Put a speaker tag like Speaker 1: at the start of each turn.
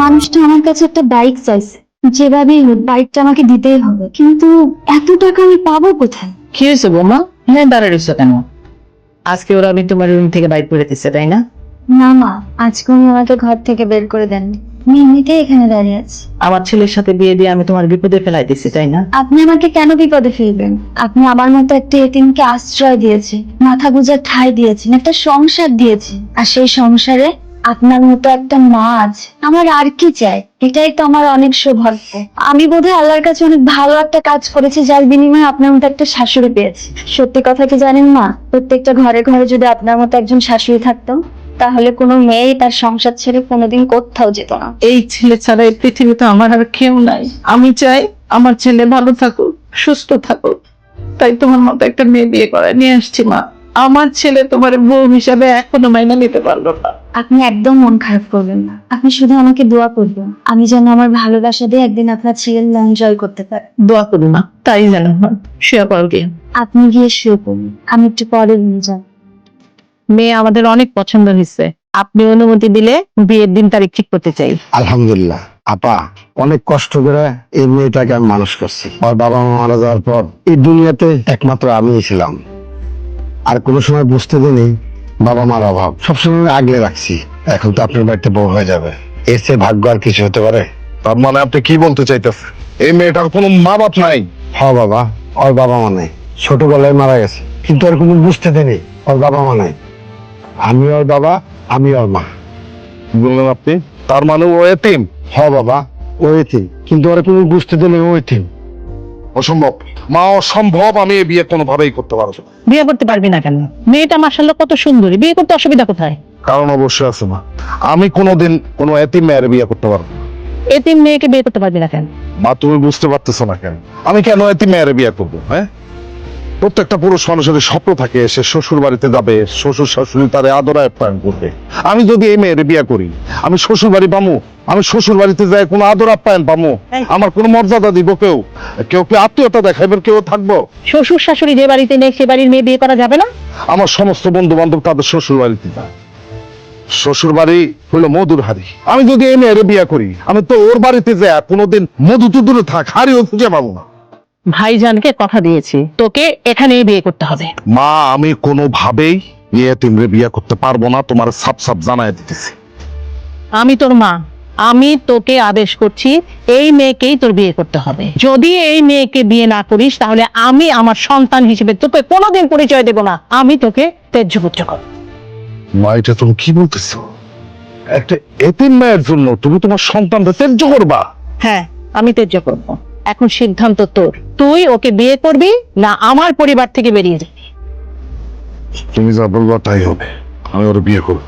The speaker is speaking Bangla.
Speaker 1: মানুষটা আমার কাছে একটা বাইক চাইছে, যেভাবেই হোক বাইকটা আমাকে দিতেই হবে, কিন্তু এত টাকা আমি পাবো কোথায়?
Speaker 2: কি হয়েছে বৌমা? হ্যাঁ, দাঁড়ায় রয়েছো কেন? আজকে ওরা আমি তোমার রুম থেকে বাইর করে দিচ্ছে, তাই না?
Speaker 1: না মা, আজকে উনি আমাকে ঘর থেকে বের করে দেননি, আমি এমনিতেই এখানে দাঁড়িয়ে আছি।
Speaker 2: আমার ছেলের সাথে বিয়ে দিয়ে আমি তোমার বিপদে ফেলাই দিচ্ছি, তাই না?
Speaker 1: আপনি আমাকে কেন বিপদে ফেলবেন? আপনি আমার মতো একটা এতিমকে আশ্রয় দিয়েছেন, মাথা গুঁজার ঠাঁই দিয়েছেন, একটা সংসার দিয়েছেন, আর সেই সংসারে আপনার মতো একটা মা আছে। আমার আর কি চাই? এটাই তো আমার অনেক সৌভাগ্য। আমি বোধহয় আল্লাহর কাছে অনেক ভালো একটা কাজ করেছি, যার বিনিময়ে আপনার মতো একটা শাশুড়ি পেয়েছি। সত্যি কথা কি জানেন মা, প্রত্যেকটা ঘরে ঘরে যদি আপনার মতো একজন শাশুড়ি থাকতো, তাহলে কোনো মেয়েই তার সংসার ছেড়ে কোনোদিন কোথাও যেত না।
Speaker 2: এই ছেলে ছাড়া এই পৃথিবীতে আমার আর কেউ নাই। আমি চাই আমার ছেলে ভালো থাকুক, সুস্থ থাকুক। তাই তোমার মতো একটা মেয়ে বিয়ে করে নিয়ে আসছি মা। আমার ছেলে তোমার বউ হিসাবে এখনো মাইনা নিতে পারলো না।
Speaker 1: আপনি একদম মন খারাপ করবেন না, আপনি শুধু আমাকে দোয়া করবেন, আমি যেন আমার ভালোবাসা দিয়ে একদিন আপনার ছেলের মন জয় করতে পারি।
Speaker 2: দোয়া করুন মা, তাই যেন হয়। শুয়ে পড়ো গিয়ে।
Speaker 1: আপনি গিয়ে শুয়ে পড়ুন, আমি একটু পরে নিয়ে যাব।
Speaker 2: মেয়ে আমাদের অনেক পছন্দ হয়েছে, আপনি অনুমতি দিলে বিয়ের দিন তারিখ ঠিক করতে চাই।
Speaker 3: আলহামদুলিল্লাহ আপা, অনেক কষ্ট করে এই মেয়েটাকে আমি মানুষ করছি। ওর বাবা মা মারা যাওয়ার পর এই দুনিয়াতে একমাত্র আমিই ছিলাম। আর কোনো সময় বুঝতে দিইনি বাবা মার অভাব, সবসময় আমি আগলে রাখছি। এখন তো আপনার বাড়িতে বউ হয়ে যাবে, এর চেয়ে ভাগ্য আর কিছু হতে পারে?
Speaker 4: তার মানে আপনি কি বলতে চাইতেছেন? এই মেয়েটার কোনো মা বাপ নাই?
Speaker 3: হ বাবা, ওর বাবা মা নাই, ছোটবেলায় মারা গেছে, কিন্তু ওর কোনো বুঝতে দেয়নি ওর বাবা মা নাই। আমি ওর বাবা, আমি ওর মা।
Speaker 4: কি বললেন আপনি? তার মানে ও এতিম?
Speaker 3: হ বাবা, ও এতিম, কিন্তু ওরা কোনো বুঝতে দেয়নি ও এতিম।
Speaker 4: অসম্ভব মা, অসম্ভব। আমি এই বিয়ে কোনোভাবেই করতে পারবো না।
Speaker 2: বিয়ে করতে পারবি না কেন? মেয়েটা মাশাআল্লাহ কত সুন্দরী, বিয়ে করতে অসুবিধা কোথায়?
Speaker 4: কারণ অবশ্যই আছে মা, আমি কোনোদিন কোনো এতিম মেয়ের বিয়ে করতে পারবো না।
Speaker 2: এতিম মেয়েকে বিয়ে করতে পারবি না কেন?
Speaker 4: মা, তুমি বুঝতে পারতেছো না কেন? আমি কেন এতিম মেয়ের বিয়ে করবো? হ্যাঁ, প্রত্যেকটা পুরুষ মানুষের স্বপ্ন থাকে সে শ্বশুর বাড়িতে যাবে, শ্বশুর শাশুড়ি তারে আদর আপ্যায়ন করবে। আমি যদি এই মেয়ের বিয়ে করি, আমি শ্বশুর বাড়ি পামু? আমি শ্বশুর বাড়িতে যাই কোনো আদর আপ্যায়ন পামু? আমার কোনো মর্যাদা দিব? কেউ কেউ কি আত্মীয়তা দেখাইবে? কেউ থাকবো?
Speaker 2: শ্বশুর শাশুড়ি যে বাড়িতে নেই সে বাড়ির মেয়ে বিয়ে করা যাবে না?
Speaker 4: আমার সমস্ত বন্ধু বান্ধব তাদের শ্বশুর বাড়িতে যায়। শ্বশুর বাড়ি হলো মধুর হাড়ি। আমি যদি এই মেয়ের বিয়ে করি, আমি তো ওর বাড়িতে যাই কোনোদিন মধু তো দূরে থাক, হাড়িও খুঁজে পাবো না।
Speaker 2: ভাইজানকে কথা দিয়েছি তোকে এখানে বিয়ে করতে হবে।
Speaker 4: মা, আমি কোনোভাবেই এতিমরে বিয়ে করতে পারবো না, তোমার সাপ সাপ জানায় দিতেছি।
Speaker 2: আমি তোর মা, আমি তোকে আদেশ করছি এই মেয়েকেই তোর বিয়ে করতে হবে। যদি এই মেয়েকে বিয়ে না করিস তাহলে আমি আমার সন্তান হিসেবে তোকে কোনোদিন পরিচয় দেব না। আমি তোকে ত্যায্য পুত্র করব।
Speaker 4: মা, এটা তুমি কি বলতেছো? একটা এতিম মেয়ের জন্য তুমি তোমার সন্তানকে ত্যায্য করবা?
Speaker 2: হ্যাঁ, আমি ত্যায্য করব। এখন সিদ্ধান্ত তোর, তুই ওকে বিয়ে করবি না আমার পরিবার থেকে বেরিয়ে যাবি।
Speaker 4: তুমি যা বলবা তাই হবে, আমি ওর বিয়ে করবো।